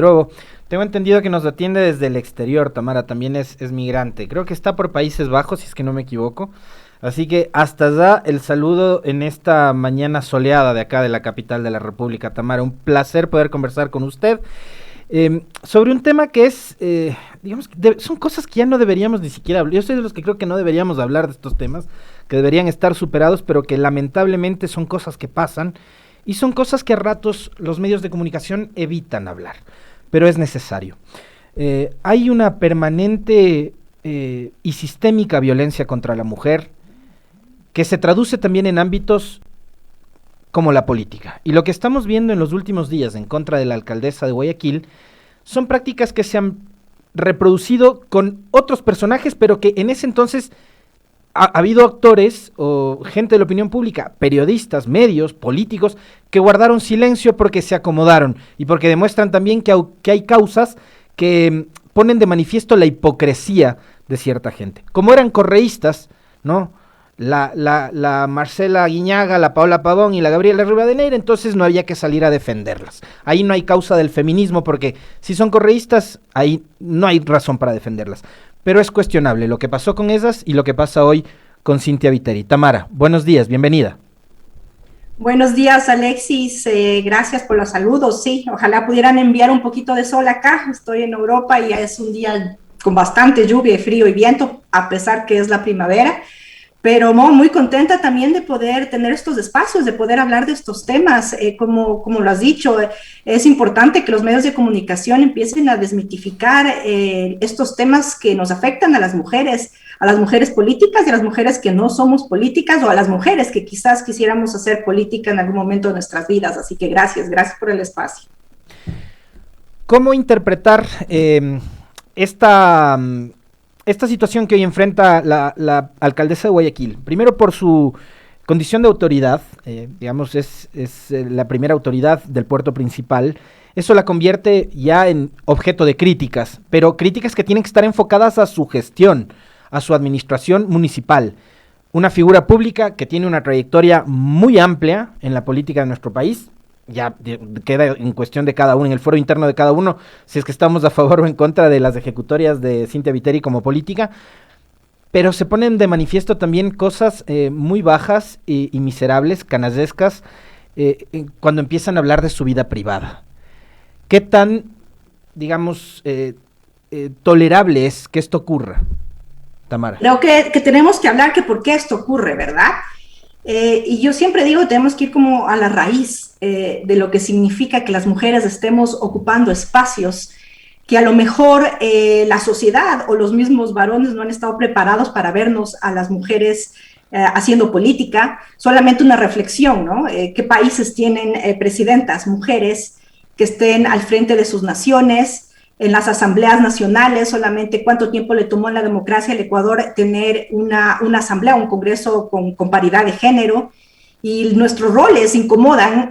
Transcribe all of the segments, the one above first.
Pero tengo entendido que nos atiende desde el exterior, Tamara, también es migrante. Creo que está por Países Bajos, si es que no me equivoco. Así que hasta allá el saludo en esta mañana soleada de acá de la capital de la República, Tamara. Un placer poder conversar con usted sobre un tema que es, digamos, son cosas que ya no deberíamos ni siquiera hablar. Yo soy de los que creo que no deberíamos hablar de estos temas, que deberían estar superados, pero que lamentablemente son cosas que pasan y son cosas que a ratos los medios de comunicación evitan hablar, pero es necesario. Hay una permanente y sistémica violencia contra la mujer que se traduce también en ámbitos como la política. Y lo que estamos viendo en los últimos días en contra de la alcaldesa de Guayaquil son prácticas que se han reproducido con otros personajes, pero que en ese entonces ha habido actores o gente de la opinión pública, periodistas, medios, políticos, que guardaron silencio porque se acomodaron y porque demuestran también que hay causas que ponen de manifiesto la hipocresía de cierta gente. Como eran correístas, ¿no? La Marcela Guiñaga, la Paola Pavón y la Gabriela Rivadeneira, entonces no había que salir a defenderlas. Ahí no hay causa del feminismo porque si son correístas, ahí no hay razón para defenderlas. Pero es cuestionable lo que pasó con esas y lo que pasa hoy con Cintia Viteri. Tamara, buenos días, bienvenida. Buenos días, Alexis. Gracias por los saludos. Sí, ojalá pudieran enviar un poquito de sol acá. Estoy en Europa y es un día con bastante lluvia, frío y viento, a pesar que es la primavera. Pero muy contenta también de poder tener estos espacios, de poder hablar de estos temas. Como lo has dicho, es importante que los medios de comunicación empiecen a desmitificar estos temas que nos afectan a las mujeres políticas y a las mujeres que no somos políticas, o a las mujeres que quizás quisiéramos hacer política en algún momento de nuestras vidas. Así que gracias por el espacio. ¿Cómo interpretar esta situación que hoy enfrenta la alcaldesa de Guayaquil? Primero por su condición de autoridad, digamos, es la primera autoridad del puerto principal. Eso la convierte ya en objeto de críticas, pero críticas que tienen que estar enfocadas a su gestión, a su administración municipal. Una figura pública que tiene una trayectoria muy amplia en la política de nuestro país. Ya queda en cuestión de cada uno, en el foro interno de cada uno, si es que estamos a favor o en contra de las ejecutorias de Cintia Viteri como política, pero se ponen de manifiesto también cosas muy bajas y miserables, canallescas, cuando empiezan a hablar de su vida privada. ¿Qué tan, digamos, tolerable es que esto ocurra, Tamara? Creo que tenemos que hablar que por qué esto ocurre, ¿verdad? Y yo siempre digo, tenemos que ir como a la raíz de lo que significa que las mujeres estemos ocupando espacios que a lo mejor la sociedad o los mismos varones no han estado preparados para vernos a las mujeres haciendo política. Solamente una reflexión, ¿no? ¿Qué países tienen presidentas mujeres que estén al frente de sus naciones? En las asambleas nacionales, solamente cuánto tiempo le tomó en la democracia al Ecuador tener una asamblea, un congreso con paridad de género, y nuestros roles incomodan,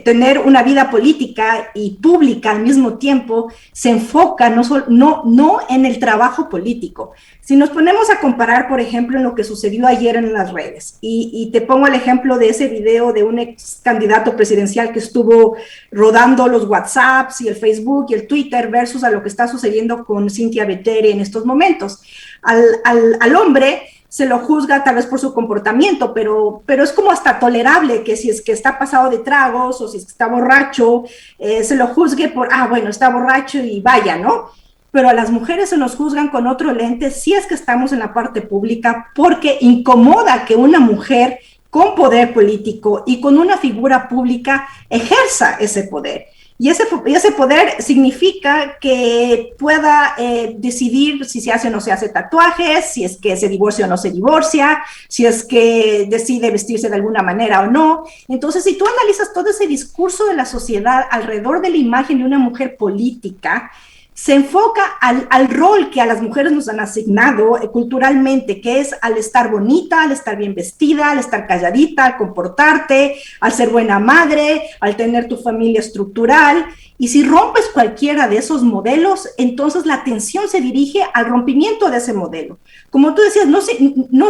tener una vida política y pública al mismo tiempo se enfoca no en el trabajo político. Si nos ponemos a comparar, por ejemplo, en lo que sucedió ayer en las redes, y te pongo el ejemplo de ese video de un ex candidato presidencial que estuvo rodando los WhatsApps y el Facebook y el Twitter versus a lo que está sucediendo con Cintia Viteri en estos momentos. Al hombre se lo juzga tal vez por su comportamiento, pero es como hasta tolerable que si es que está pasado de tragos o si es que está borracho, se lo juzgue por, bueno, está borracho y vaya, ¿no? Pero a las mujeres se nos juzgan con otro lente si es que estamos en la parte pública, porque incomoda que una mujer con poder político y con una figura pública ejerza ese poder. Y ese poder significa que pueda decidir si se hace o no se hace tatuajes, si es que se divorcia o no se divorcia, si es que decide vestirse de alguna manera o no. Entonces, si tú analizas todo ese discurso de la sociedad alrededor de la imagen de una mujer política, se enfoca al rol que a las mujeres nos han asignado culturalmente, que es al estar bonita, al estar bien vestida, al estar calladita, al comportarte, al ser buena madre, al tener tu familia estructural. Y si rompes cualquiera de esos modelos, entonces la atención se dirige al rompimiento de ese modelo. Como tú decías, no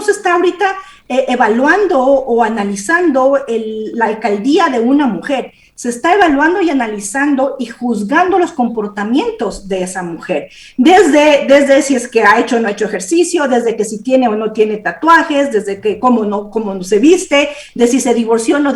se está ahorita evaluando o analizando la alcaldía de una mujer. se está evaluando y analizando y juzgando los comportamientos de esa mujer, desde si es que ha hecho o no ha hecho ejercicio, desde que si tiene o no tiene tatuajes, desde que cómo no se viste, de si se divorció o no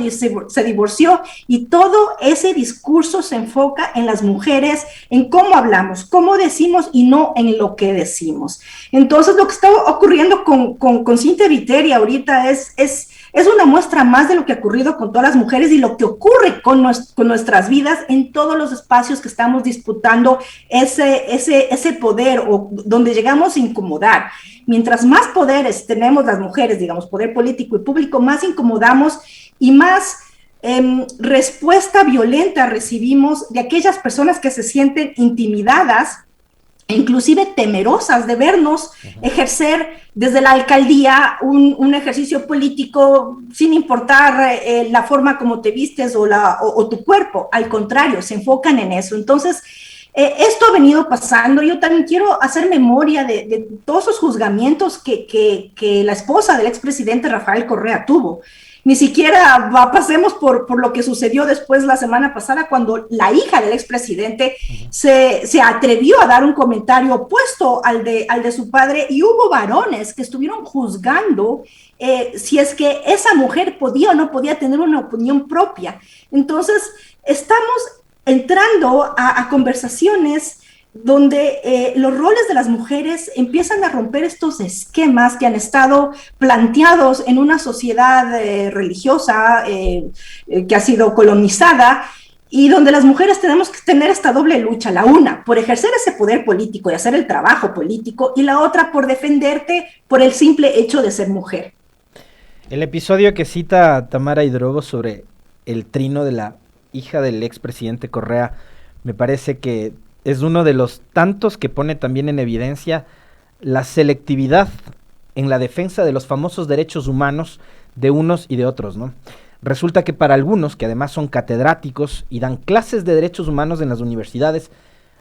se divorció, y todo ese discurso se enfoca en las mujeres, en cómo hablamos, cómo decimos y no en lo que decimos. Entonces, lo que está ocurriendo con Cintia Viteri ahorita es una muestra más de lo que ha ocurrido con todas las mujeres y lo que ocurre con nuestras vidas en todos los espacios que estamos disputando ese poder, o donde llegamos a incomodar. Mientras más poderes tenemos las mujeres, digamos, poder político y público, más incomodamos y más respuesta violenta recibimos de aquellas personas que se sienten intimidadas e inclusive temerosas de vernos ejercer desde la alcaldía un ejercicio político sin importar la forma como te vistes o tu cuerpo. Al contrario, se enfocan en eso. Entonces, esto ha venido pasando. Yo también quiero hacer memoria de todos esos juzgamientos que la esposa del expresidente Rafael Correa tuvo. Ni siquiera pasemos por lo que sucedió después la semana pasada, cuando la hija del expresidente se atrevió a dar un comentario opuesto al de su padre, y hubo varones que estuvieron juzgando si es que esa mujer podía o no podía tener una opinión propia. Entonces, estamos entrando a conversaciones donde los roles de las mujeres empiezan a romper estos esquemas que han estado planteados en una sociedad religiosa que ha sido colonizada, y donde las mujeres tenemos que tener esta doble lucha, la una por ejercer ese poder político y hacer el trabajo político, y la otra por defenderte por el simple hecho de ser mujer. El episodio que cita Tamara Hidrogo sobre el trino de la hija del expresidente Correa me parece que es uno de los tantos que pone también en evidencia la selectividad en la defensa de los famosos derechos humanos de unos y de otros, ¿no? Resulta que para algunos, que además son catedráticos y dan clases de derechos humanos en las universidades,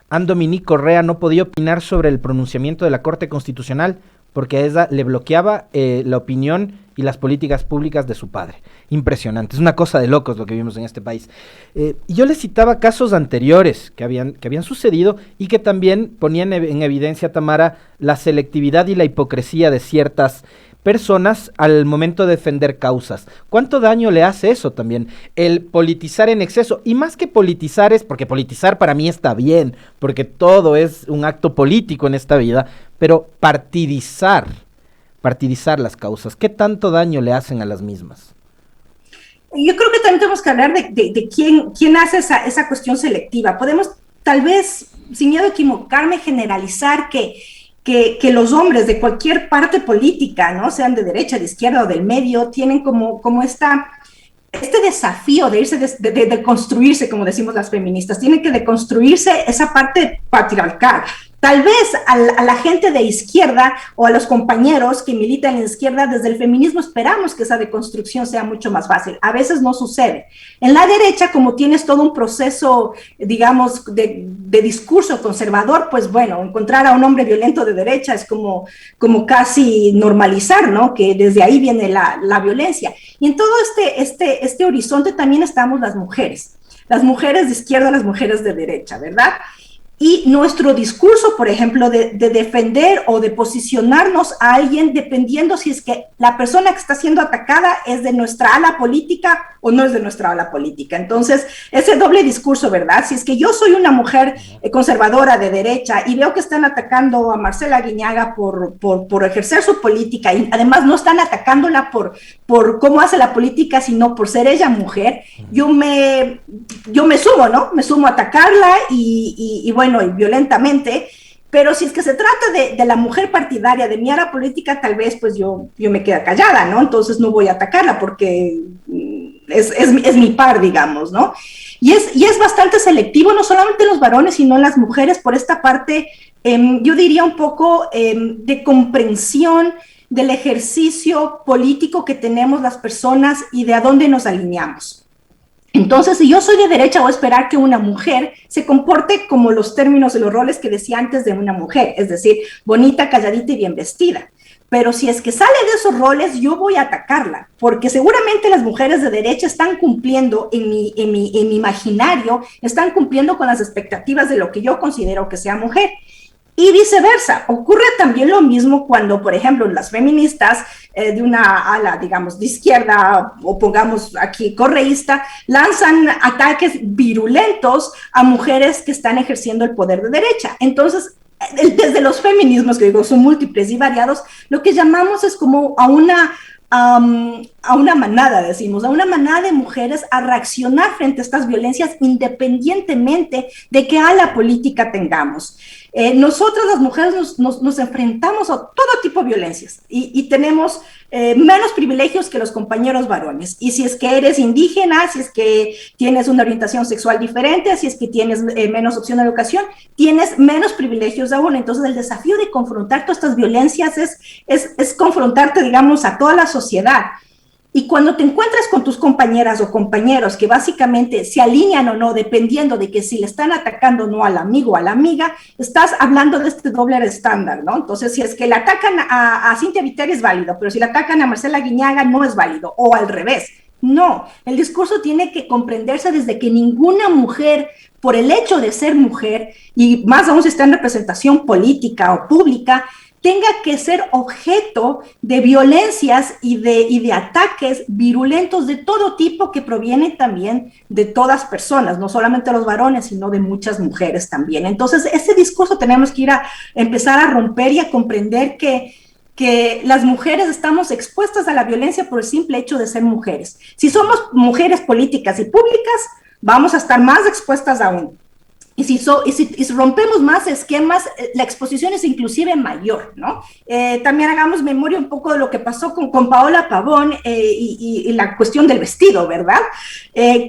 Anne-Dominique Correa no podía opinar sobre el pronunciamiento de la Corte Constitucional porque a ella le bloqueaba la opinión y las políticas públicas de su padre. Impresionante, es una cosa de locos lo que vivimos en este país. Y yo les citaba casos anteriores que habían sucedido y que también ponían en evidencia, Tamara, la selectividad y la hipocresía de ciertas personas al momento de defender causas. ¿Cuánto daño le hace eso también? El politizar en exceso. Y más que politizar es, porque politizar para mí está bien, porque todo es un acto político en esta vida, pero partidizar las causas, ¿qué tanto daño le hacen a las mismas? Yo creo que también tenemos que hablar de quién hace esa cuestión selectiva. Podemos, tal vez, sin miedo a equivocarme, generalizar que los hombres de cualquier parte política, ¿no? Sean de derecha, de izquierda o del medio, tienen como este desafío de irse, de construirse, como decimos las feministas, tienen que deconstruirse esa parte patriarcal. Tal vez a la gente de izquierda o a los compañeros que militan en la izquierda, desde el feminismo esperamos que esa deconstrucción sea mucho más fácil. A veces no sucede. En la derecha, como tienes todo un proceso, digamos, de discurso conservador, pues bueno, encontrar a un hombre violento de derecha es como casi normalizar, ¿no? Que desde ahí viene la violencia. Y en todo este horizonte también estamos las mujeres de izquierda, las mujeres de derecha, ¿verdad? Y nuestro discurso, por ejemplo, de defender o de posicionarnos a alguien dependiendo si es que la persona que está siendo atacada es de nuestra ala política o no es de nuestra ala política. Entonces, ese doble discurso, ¿verdad? Si es que yo soy una mujer conservadora de derecha y veo que están atacando a Marcela Guiñaga por ejercer su política, y además no están atacándola por cómo hace la política, sino por ser ella mujer, yo me sumo, ¿no? Me sumo a atacarla y bueno, y violentamente. Pero si es que se trata de la mujer partidaria de mi ala política, tal vez pues yo me quedo callada, ¿no? Entonces no voy a atacarla porque es mi par, digamos, ¿no? Y es bastante selectivo, no solamente en los varones, sino en las mujeres, por esta parte, yo diría un poco de comprensión del ejercicio político que tenemos las personas y de a dónde nos alineamos. Entonces, si yo soy de derecha, voy a esperar que una mujer se comporte como los términos de los roles que decía antes de una mujer, es decir, bonita, calladita y bien vestida. pero si es que sale de esos roles, yo voy a atacarla, porque seguramente las mujeres de derecha están cumpliendo en mi imaginario, están cumpliendo con las expectativas de lo que yo considero que sea mujer. Y viceversa, ocurre también lo mismo cuando, por ejemplo, las feministas de una ala, digamos, de izquierda, o pongamos aquí correísta, lanzan ataques virulentos a mujeres que están ejerciendo el poder de derecha. Entonces, desde los feminismos, que digo, son múltiples y variados, lo que llamamos es como a una manada, decimos, a una manada de mujeres a reaccionar frente a estas violencias independientemente de qué ala política tengamos. Nosotras las mujeres nos enfrentamos a todo tipo de violencias y tenemos menos privilegios que los compañeros varones. Y si es que eres indígena, si es que tienes una orientación sexual diferente, si es que tienes menos opción de educación, tienes menos privilegios aún. Entonces el desafío de confrontar todas estas violencias es confrontarte, digamos, a toda la sociedad. Y cuando te encuentras con tus compañeras o compañeros que básicamente se alinean o no, dependiendo de que si le están atacando o no al amigo o a la amiga, estás hablando de este doble estándar, ¿no? Entonces, si es que le atacan a Cintia Viteri es válido, pero si le atacan a Marcela Guiñaga no es válido, o al revés. No, el discurso tiene que comprenderse desde que ninguna mujer, por el hecho de ser mujer, y más aún si está en representación política o pública, tenga que ser objeto de violencias y de ataques virulentos de todo tipo que provienen también de todas personas, no solamente los varones, sino de muchas mujeres también. Entonces, ese discurso tenemos que ir a empezar a romper y a comprender que las mujeres estamos expuestas a la violencia por el simple hecho de ser mujeres. Si somos mujeres políticas y públicas, vamos a estar más expuestas aún. Y si rompemos más esquemas, la exposición es inclusive mayor, ¿no? También hagamos memoria un poco de lo que pasó con Paola Pavón y la cuestión del vestido, ¿verdad?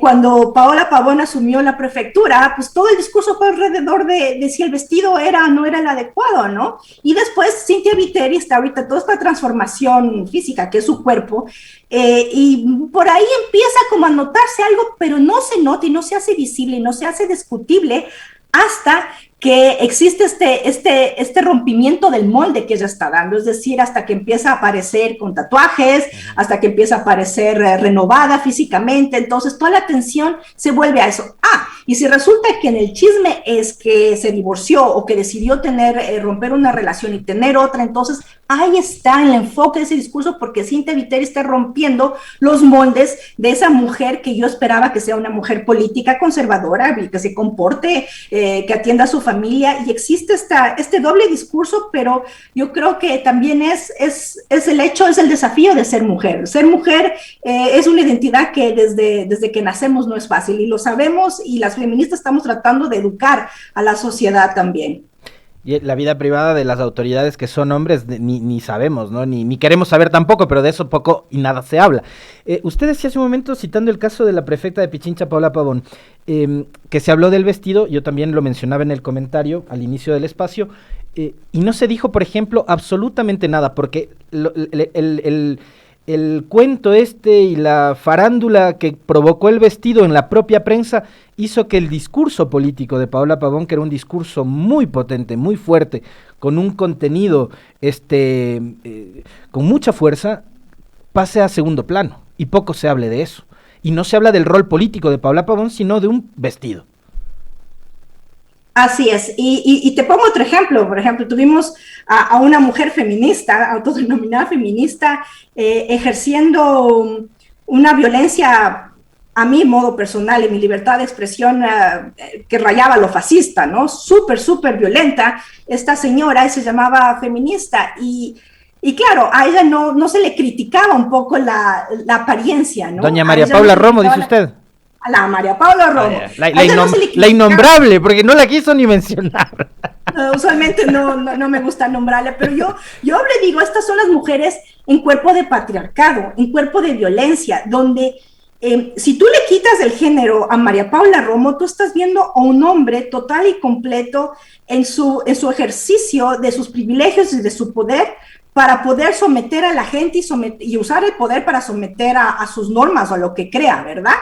Cuando Paola Pavón asumió la prefectura, pues todo el discurso fue alrededor de si el vestido era o no era el adecuado, ¿no? Y después Cintia Viteri está ahorita toda esta transformación física que es su cuerpo, y por ahí empieza como a notarse algo, pero no se nota y no se hace visible y no se hace discutible hasta que existe este rompimiento del molde que ella está dando, es decir, hasta que empieza a aparecer con tatuajes, hasta que empieza a aparecer renovada físicamente, entonces toda la atención se vuelve a eso. Y si resulta que en el chisme es que se divorció o que decidió romper una relación y tener otra, entonces ahí está el enfoque de ese discurso, porque Cintia Viteri está rompiendo los moldes de esa mujer que yo esperaba que sea una mujer política conservadora, que se comporte, que atienda a su familia, y existe este doble discurso, pero yo creo que también es el desafío de ser mujer. Ser mujer es una identidad que desde que nacemos no es fácil, y lo sabemos, y las feministas estamos tratando de educar a la sociedad también. Y la vida privada de las autoridades que son hombres ni sabemos, ¿no? Ni queremos saber tampoco, pero de eso poco y nada se habla. Usted decía hace un momento, citando el caso de la prefecta de Pichincha, Paola Pavón, que se habló del vestido, yo también lo mencionaba en el comentario al inicio del espacio, y no se dijo, por ejemplo, absolutamente nada, porque el cuento y la farándula que provocó el vestido en la propia prensa hizo que el discurso político de Paola Pavón, que era un discurso muy potente, muy fuerte, con un contenido con mucha fuerza, pase a segundo plano, y poco se hable de eso. Y no se habla del rol político de Paola Pavón, sino de un vestido. Así es, y te pongo otro ejemplo. Por ejemplo, tuvimos a una mujer feminista, autodenominada feminista, ejerciendo una violencia a mi modo personal y mi libertad de expresión que rayaba lo fascista, ¿no? Súper violenta. Esta señora se llamaba feminista y claro, a ella no se le criticaba un poco la apariencia, ¿no? Doña María Paula Romo, dice usted. A la María Paula Romo. La innombrable, porque no la quiso ni mencionar. Usualmente no me gusta nombrarla, pero yo le digo, estas son las mujeres en cuerpo de patriarcado, en cuerpo de violencia, donde si tú le quitas el género a María Paula Romo, tú estás viendo a un hombre total y completo en su ejercicio de sus privilegios y de su poder, para poder someter a la gente y usar el poder para someter a sus normas o a lo que crea, ¿verdad?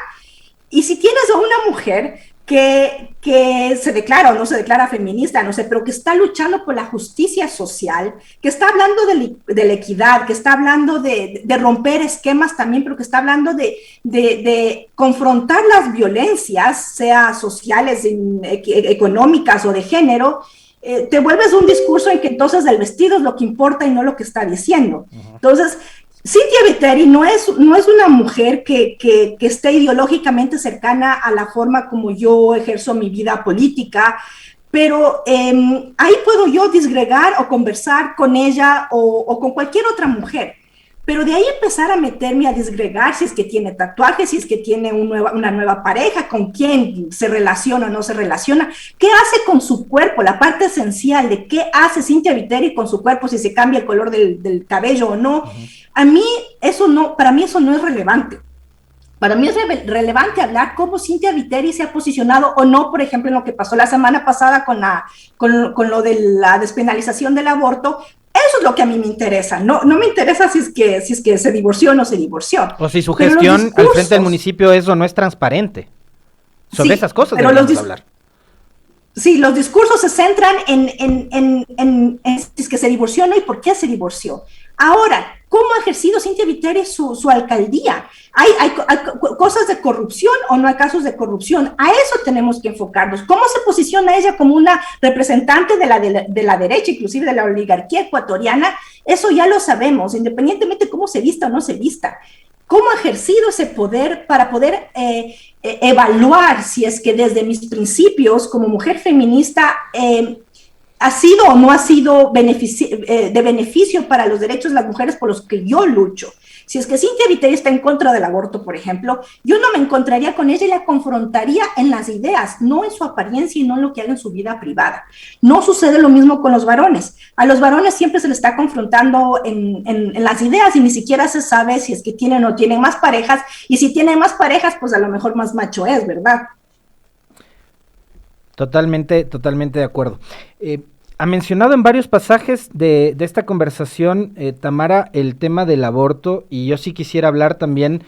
Y si tienes a una mujer que se declara o no se declara feminista, no sé, pero que está luchando por la justicia social, que está hablando de la equidad, que está hablando de romper esquemas también, pero que está hablando de confrontar las violencias, sea sociales, económicas o de género, te vuelves un discurso en que entonces el vestido es lo que importa y no lo que está diciendo. Entonces, Cynthia Viteri no es una mujer que esté ideológicamente cercana a la forma como yo ejerzo mi vida política, pero ahí puedo yo disgregar o conversar con ella o con cualquier otra mujer. Pero de ahí empezar a meterme a disgregar si es que tiene tatuajes, si es que tiene una nueva pareja, con quién se relaciona o no se relaciona, qué hace con su cuerpo, la parte esencial de qué hace Cynthia Viteri con su cuerpo, si se cambia el color del cabello o no. A mí eso no, para mí eso no es relevante. Para mí es relevante hablar cómo Cynthia Viteri se ha posicionado o no, por ejemplo, en lo que pasó la semana pasada con lo de la despenalización del aborto. Eso es lo que a mí me interesa. No me interesa si es que se divorció o no se divorció. O si su gestión al frente del municipio eso no es transparente. Sobre sí, esas cosas deberíamos hablar. Sí, los discursos se centran en si es que se divorció o no y por qué se divorció. Ahora, ¿cómo ha ejercido Cynthia Viteri su alcaldía? ¿Hay cosas de corrupción o no hay casos de corrupción? A eso tenemos que enfocarnos. ¿Cómo se posiciona ella como una representante de la derecha, inclusive de la oligarquía ecuatoriana? Eso ya lo sabemos, independientemente de cómo se vista o no se vista. ¿Cómo ha ejercido ese poder para poder evaluar si es que desde mis principios como mujer feminista ha sido o no ha sido de beneficio para los derechos de las mujeres por los que yo lucho? Si es que Cynthia Viteri está en contra del aborto, por ejemplo, yo no me encontraría con ella y la confrontaría en las ideas, no en su apariencia y no en lo que haga en su vida privada. No sucede lo mismo con los varones. A los varones siempre se les está confrontando en las ideas y ni siquiera se sabe si es que tienen o no tienen más parejas, y si tienen más parejas, pues a lo mejor más macho es, ¿verdad? Totalmente de acuerdo. Ha mencionado en varios pasajes de esta conversación, Tamara, el tema del aborto, y yo sí quisiera hablar también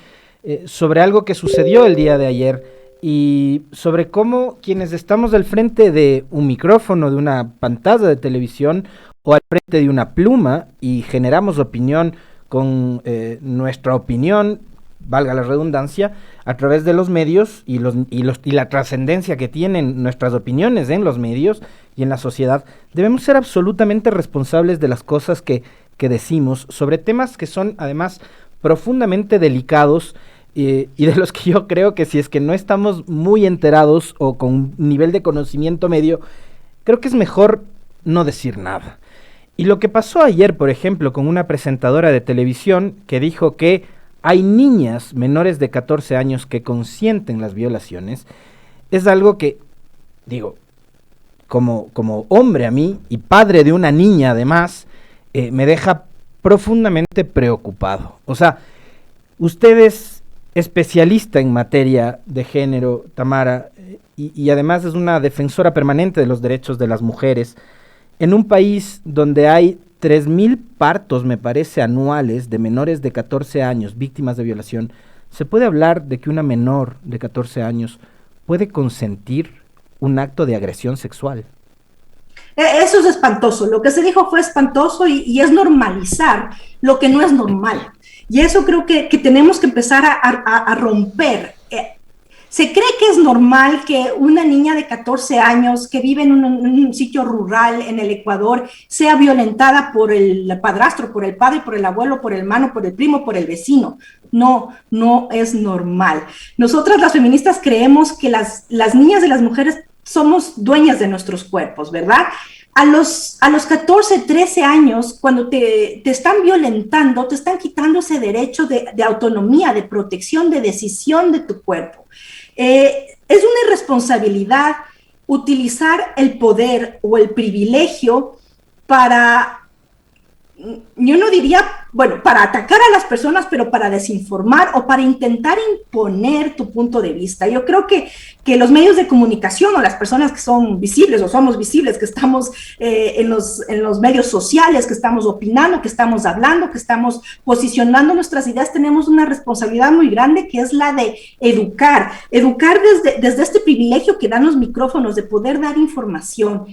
sobre algo que sucedió el día de ayer y sobre cómo quienes estamos al frente de un micrófono, de una pantalla de televisión o al frente de una pluma y generamos opinión con nuestra opinión, valga la redundancia, a través de los medios y la trascendencia que tienen nuestras opiniones en los medios y en la sociedad, debemos ser absolutamente responsables de las cosas que decimos sobre temas que son además profundamente delicados y de los que yo creo que si es que no estamos muy enterados o con un nivel de conocimiento medio, creo que es mejor no decir nada. Y lo que pasó ayer, por ejemplo, con una presentadora de televisión que dijo que hay niñas menores de 14 años que consienten las violaciones, es algo que, digo, como hombre a mí y padre de una niña además, me deja profundamente preocupado. O sea, usted es especialista en materia de género, Tamara, y además es una defensora permanente de los derechos de las mujeres, en un país donde hay 3,000 partos, me parece, anuales de menores de 14 años víctimas de violación. ¿Se puede hablar de que una menor de 14 años puede consentir un acto de agresión sexual? Eso es espantoso. Lo que se dijo fue espantoso y es normalizar lo que no es normal. Y eso creo que tenemos que empezar a romper. Se cree que es normal que una niña de 14 años que vive en un sitio rural en el Ecuador sea violentada por el padrastro, por el padre, por el abuelo, por el hermano, por el primo, por el vecino. No es normal. Nosotras las feministas creemos que las niñas y las mujeres somos dueñas de nuestros cuerpos, ¿verdad? A los 14, 13 años, cuando te están violentando, te están quitando ese derecho de autonomía, de protección, de decisión de tu cuerpo. Es una irresponsabilidad utilizar el poder o el privilegio para yo no diría, bueno, para atacar a las personas, pero para desinformar o para intentar imponer tu punto de vista. Yo creo que los medios de comunicación o las personas que son visibles o somos visibles, que estamos en los medios sociales, que estamos opinando, que estamos hablando, que estamos posicionando nuestras ideas, tenemos una responsabilidad muy grande que es la de educar desde este privilegio que dan los micrófonos de poder dar información.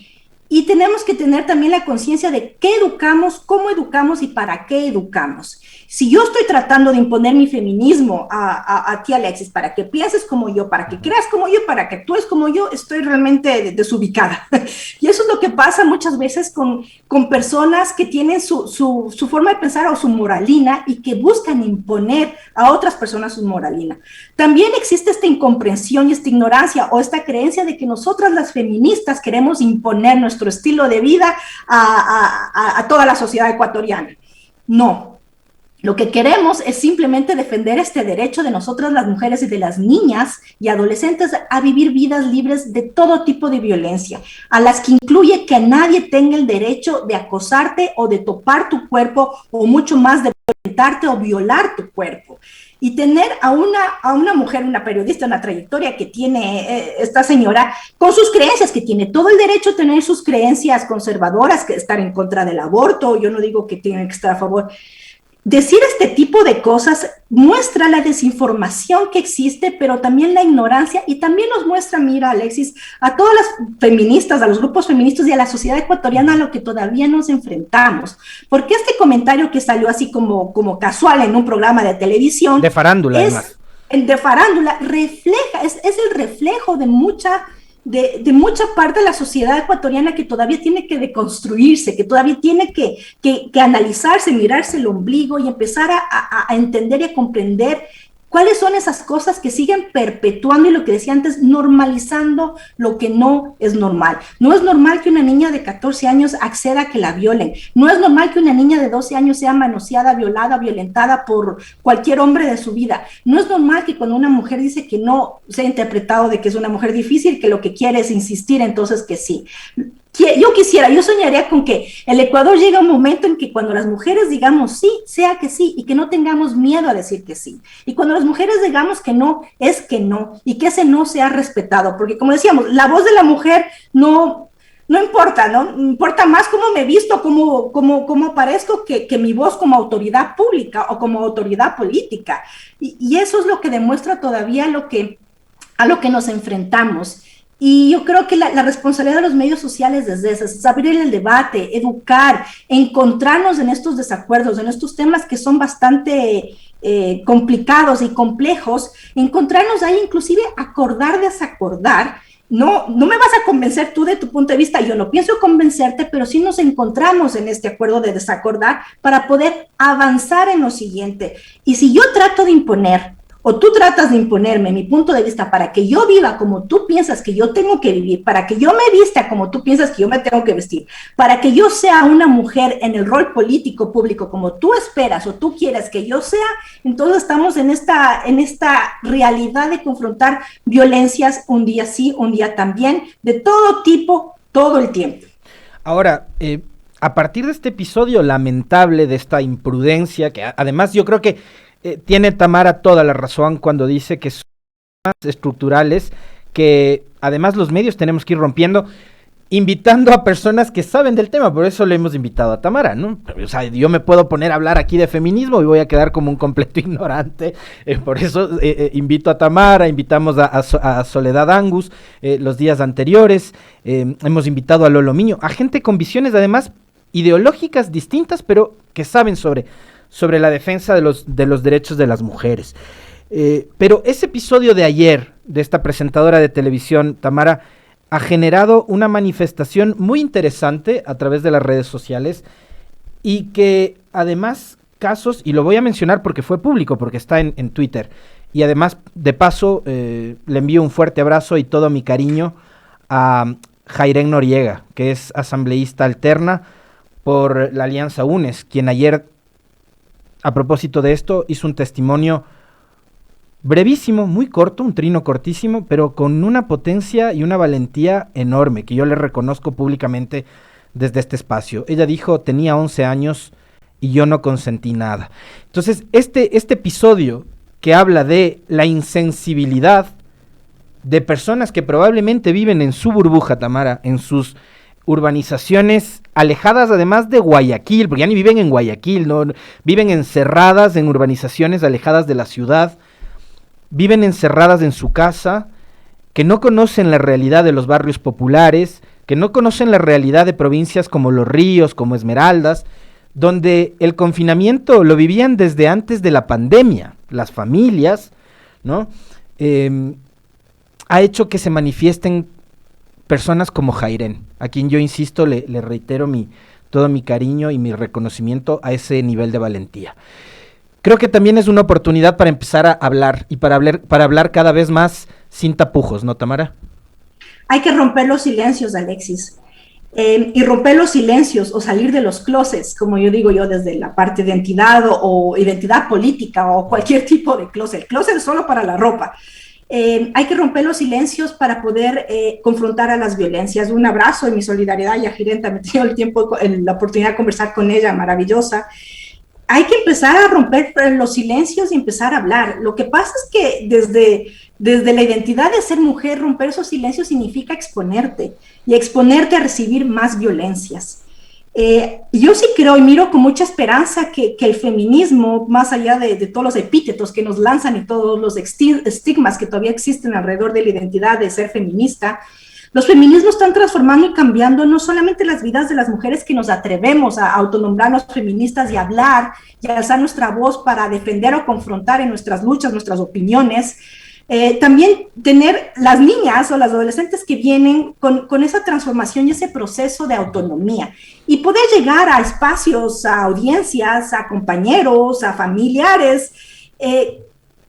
Y tenemos que tener también la conciencia de qué educamos, cómo educamos y para qué educamos. Si yo estoy tratando de imponer mi feminismo a ti, Alexis, para que pienses como yo, para que creas como yo, para que actúes como yo, estoy realmente desubicada. Y eso es lo que pasa muchas veces con personas que tienen su forma de pensar o su moralina y que buscan imponer a otras personas su moralina. También existe esta incomprensión y esta ignorancia o esta creencia de que nosotras las feministas queremos imponer nuestro estilo de vida a toda la sociedad ecuatoriana. No. Lo que queremos es simplemente defender este derecho de nosotras las mujeres y de las niñas y adolescentes a vivir vidas libres de todo tipo de violencia, a las que incluye que nadie tenga el derecho de acosarte o de topar tu cuerpo o mucho más de violentarte o violar tu cuerpo. Y tener a una mujer, una periodista, una trayectoria que tiene esta señora, con sus creencias, que tiene todo el derecho a tener sus creencias conservadoras, que estar en contra del aborto, yo no digo que tienen que estar a favor. Decir este tipo de cosas muestra la desinformación que existe, pero también la ignorancia, y también nos muestra, mira, Alexis, a todas las feministas, a los grupos feministas y a la sociedad ecuatoriana a lo que todavía nos enfrentamos. Porque este comentario que salió así como casual en un programa de televisión... De farándula, además. De farándula, refleja, es el reflejo de mucha parte de la sociedad ecuatoriana que todavía tiene que deconstruirse, que todavía tiene que analizarse, mirarse el ombligo y empezar a entender y a comprender cuáles son esas cosas que siguen perpetuando y lo que decía antes, normalizando lo que no es normal. No es normal que una niña de 14 años acceda a que la violen. No es normal que una niña de 12 años sea manoseada, violada, violentada por cualquier hombre de su vida. No es normal que cuando una mujer dice que no, sea interpretado de que es una mujer difícil, que lo que quiere es insistir, entonces que sí. Yo soñaría con que el Ecuador llegue a un momento en que cuando las mujeres digamos sí, sea que sí, y que no tengamos miedo a decir que sí. Y cuando las mujeres digamos que no, es que no, y que ese no sea respetado. Porque como decíamos, la voz de la mujer no importa, ¿no? Importa más cómo me visto, cómo parezco, que mi voz como autoridad pública o como autoridad política. Y eso es lo que demuestra todavía a lo que nos enfrentamos. Y yo creo que la responsabilidad de los medios sociales es esa, es abrir el debate, educar, encontrarnos en estos desacuerdos, en estos temas que son bastante complicados y complejos, encontrarnos ahí, inclusive acordar, desacordar. No me vas a convencer tú de tu punto de vista, yo no pienso convencerte, pero sí nos encontramos en este acuerdo de desacordar para poder avanzar en lo siguiente. Y si yo trato de imponer, o tú tratas de imponerme mi punto de vista para que yo viva como tú piensas que yo tengo que vivir, para que yo me vista como tú piensas que yo me tengo que vestir, para que yo sea una mujer en el rol político público como tú esperas o tú quieres que yo sea, entonces estamos en esta realidad de confrontar violencias un día sí, un día también, de todo tipo, todo el tiempo. Ahora, a partir de este episodio lamentable, de esta imprudencia, que además yo creo que tiene Tamara toda la razón cuando dice que son temas estructurales que además los medios tenemos que ir rompiendo, invitando a personas que saben del tema. Por eso le hemos invitado a Tamara, ¿no? O sea, yo me puedo poner a hablar aquí de feminismo y voy a quedar como un completo ignorante. Por eso invito a Tamara, invitamos a Soledad Angus los días anteriores, hemos invitado a Lolo Miño, a gente con visiones además ideológicas distintas, pero que saben sobre la defensa de los derechos de las mujeres. Pero ese episodio de ayer, de esta presentadora de televisión, Tamara, ha generado una manifestación muy interesante a través de las redes sociales y que además casos, y lo voy a mencionar porque fue público, porque está en Twitter, y además de paso le envío un fuerte abrazo y todo mi cariño a Jairén Noriega, que es asambleísta alterna por la Alianza UNES, quien ayer, a propósito de esto, hizo un testimonio brevísimo, muy corto, un trino cortísimo, pero con una potencia y una valentía enorme, que yo le reconozco públicamente desde este espacio. Ella dijo, tenía 11 años y yo no consentí nada. Entonces, este episodio que habla de la insensibilidad de personas que probablemente viven en su burbuja, Tamara, en sus urbanizaciones alejadas además de Guayaquil, porque ya ni viven en Guayaquil, ¿no? Viven encerradas en urbanizaciones alejadas de la ciudad, viven encerradas en su casa, que no conocen la realidad de los barrios populares, que no conocen la realidad de provincias como Los Ríos, como Esmeraldas, donde el confinamiento lo vivían desde antes de la pandemia, las familias, ¿no? Ha hecho que se manifiesten personas como Jairén, a quien yo insisto, le reitero todo mi cariño y mi reconocimiento a ese nivel de valentía. Creo que también es una oportunidad para empezar a hablar y para hablar cada vez más sin tapujos, ¿no, Tamara? Hay que romper los silencios, Alexis. Y romper los silencios o salir de los closets, como yo digo yo, desde la parte de identidad o identidad política o cualquier tipo de closet. El closet es solo para la ropa. Hay que romper los silencios para poder confrontar a las violencias. Un abrazo y mi solidaridad. Y a Jairén también he tenido el tiempo, la oportunidad de conversar con ella, maravillosa. Hay que empezar a romper los silencios y empezar a hablar. Lo que pasa es que desde la identidad de ser mujer, romper esos silencios significa exponerte y exponerte a recibir más violencias. Yo sí creo y miro con mucha esperanza que el feminismo, más allá de todos los epítetos que nos lanzan y todos los estigmas que todavía existen alrededor de la identidad de ser feminista, los feminismos están transformando y cambiando no solamente las vidas de las mujeres que nos atrevemos a autonombrarnos feministas y hablar y alzar nuestra voz para defender o confrontar en nuestras luchas, nuestras opiniones, también tener las niñas o las adolescentes que vienen con esa transformación y ese proceso de autonomía y poder llegar a espacios, a audiencias, a compañeros, a familiares,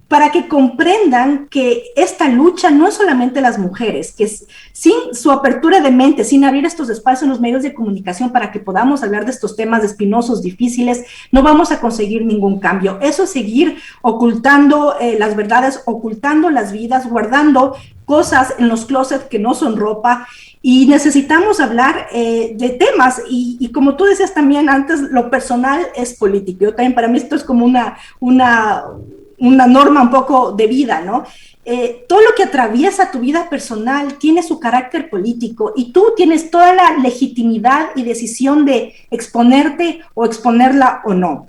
para que comprendan que esta lucha no es solamente las mujeres, que sin su apertura de mente, sin abrir estos espacios en los medios de comunicación para que podamos hablar de estos temas espinosos, difíciles, no vamos a conseguir ningún cambio. Eso es seguir ocultando las verdades, ocultando las vidas, guardando cosas en los closets que no son ropa, y necesitamos hablar de temas, y como tú decías también antes, lo personal es político. Yo también, para mí esto es como una norma un poco de vida, ¿no? Todo lo que atraviesa tu vida personal tiene su carácter político y tú tienes toda la legitimidad y decisión de exponerte o exponerla o no.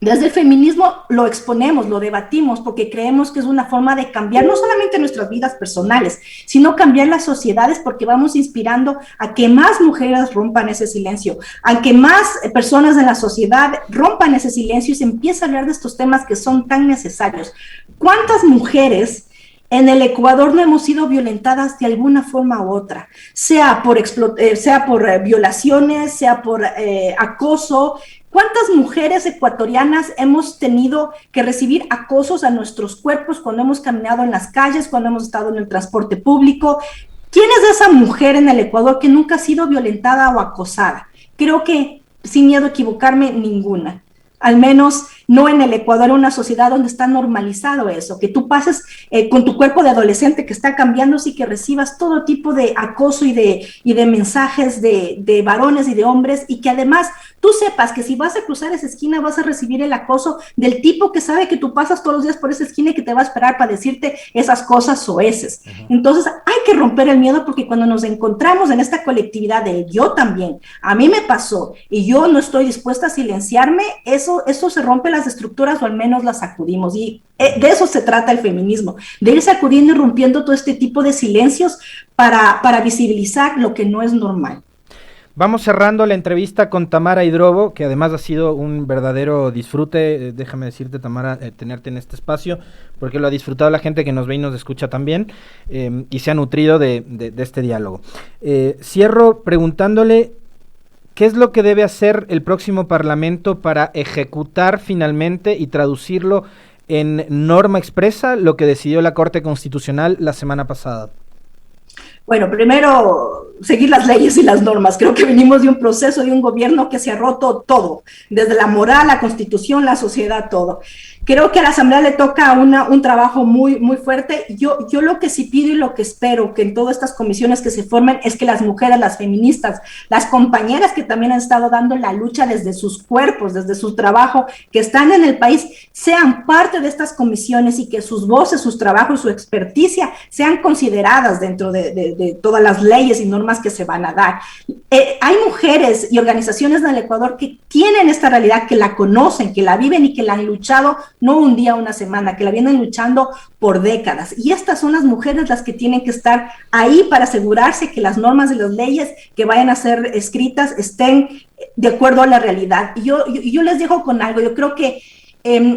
Desde el feminismo lo exponemos, lo debatimos, porque creemos que es una forma de cambiar no solamente nuestras vidas personales, sino cambiar las sociedades, porque vamos inspirando a que más mujeres rompan ese silencio, a que más personas en la sociedad rompan ese silencio y se empiece a hablar de estos temas que son tan necesarios. ¿Cuántas mujeres en el Ecuador no hemos sido violentadas de alguna forma u otra? Sea por violaciones, sea por acoso. ¿Cuántas mujeres ecuatorianas hemos tenido que recibir acosos a nuestros cuerpos cuando hemos caminado en las calles, cuando hemos estado en el transporte público? ¿Quién es esa mujer en el Ecuador que nunca ha sido violentada o acosada? Creo que, sin miedo a equivocarme, ninguna. Al menos no en el Ecuador, una sociedad donde está normalizado eso, que tú pases con tu cuerpo de adolescente que está cambiando, y que recibas todo tipo de acoso y de mensajes de varones y de hombres, y que además tú sepas que si vas a cruzar esa esquina vas a recibir el acoso del tipo que sabe que tú pasas todos los días por esa esquina y que te va a esperar para decirte esas cosas soeces. Entonces hay que romper el miedo, porque cuando nos encontramos en esta colectividad de yo también, a mí me pasó y yo no estoy dispuesta a silenciarme, eso se rompe las estructuras, o al menos las sacudimos, y de eso se trata el feminismo, de ir sacudiendo y rompiendo todo este tipo de silencios para visibilizar lo que no es normal. Vamos cerrando la entrevista con Tamara Hidrobo, que además ha sido un verdadero disfrute, déjame decirte, Tamara, tenerte en este espacio, porque lo ha disfrutado la gente que nos ve y nos escucha también, y se ha nutrido de este diálogo. Cierro preguntándole ¿qué es lo que debe hacer el próximo Parlamento para ejecutar finalmente y traducirlo en norma expresa lo que decidió la Corte Constitucional la semana pasada? Bueno, primero, seguir las leyes y las normas. Creo que venimos de un proceso, de un gobierno que se ha roto todo, desde la moral, la constitución, la sociedad, todo. Creo que a la Asamblea le toca un trabajo muy, muy fuerte. Yo lo que sí pido y lo que espero que en todas estas comisiones que se formen es que las mujeres, las feministas, las compañeras que también han estado dando la lucha desde sus cuerpos, desde su trabajo, que están en el país, sean parte de estas comisiones y que sus voces, sus trabajos, su experticia sean consideradas dentro de todas las leyes y normas que se van a dar. Hay mujeres y organizaciones en el Ecuador que tienen esta realidad, que la conocen, que la viven y que la han luchado no un día, una semana, que la vienen luchando por décadas. Y estas son las mujeres las que tienen que estar ahí para asegurarse que las normas y las leyes que vayan a ser escritas estén de acuerdo a la realidad. Y yo les dejo con algo, yo creo que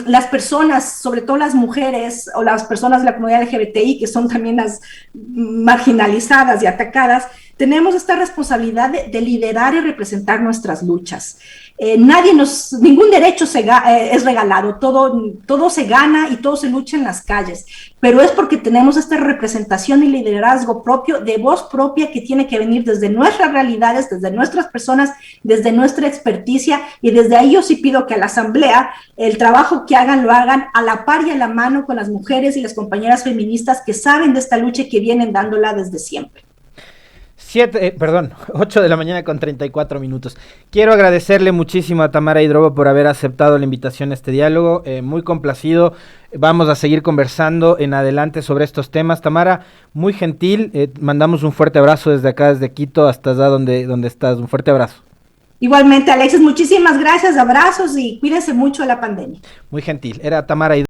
las personas, sobre todo las mujeres o las personas de la comunidad LGBTI, que son también las marginalizadas y atacadas, tenemos esta responsabilidad de liderar y representar nuestras luchas. Ningún derecho es regalado, todo se gana y todo se lucha en las calles, pero es porque tenemos esta representación y liderazgo propio, de voz propia, que tiene que venir desde nuestras realidades, desde nuestras personas, desde nuestra experticia, y desde ahí yo sí pido que a la Asamblea el trabajo que hagan lo hagan a la par y a la mano con las mujeres y las compañeras feministas que saben de esta lucha y que vienen dándola desde siempre. 8 de la mañana con 34 minutos. Quiero agradecerle muchísimo a Tamara Hidrobo por haber aceptado la invitación a este diálogo, muy complacido. Vamos a seguir conversando en adelante sobre estos temas. Tamara, muy gentil, mandamos un fuerte abrazo desde acá, desde Quito, hasta allá donde estás. Un fuerte abrazo. Igualmente, Alexis, muchísimas gracias, abrazos y cuídense mucho de la pandemia. Muy gentil, era Tamara Hidrobo.